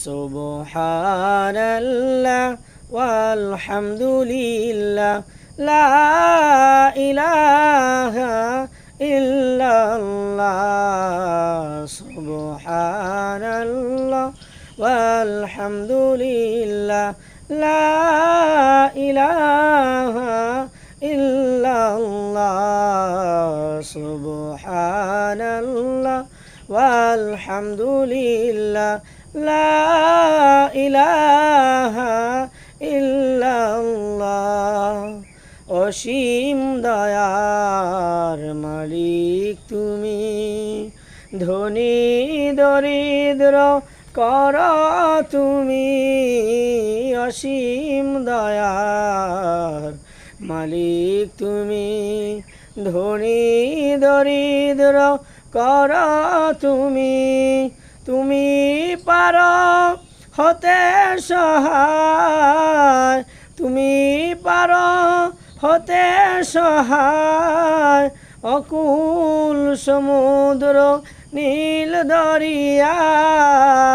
সুবহানাল্লাহ ওয়ালহামদুলিল্লাহ লা ইলাহা ইল্লাল্লাহ সুবহানাল্লাহ ওয়ালহামদুলিল্লাহ লা ইলাহা ইল্লাল্লাহ সুবহানাল্লাহ ওয়ালহামদুলিল্লাহ লা ইলাহা ইল্লাল্লাহ অসীম দয়ার মালিক তুমি ধনী দরিদ্র কর তুমি অসীম দয়ার মালিক তুমি ধনী দরিদ্র কর তুমি তুমি পার হতে সহায় তুমি পার হতে সহায় অকুল সমুদ্র নীল দরিয়া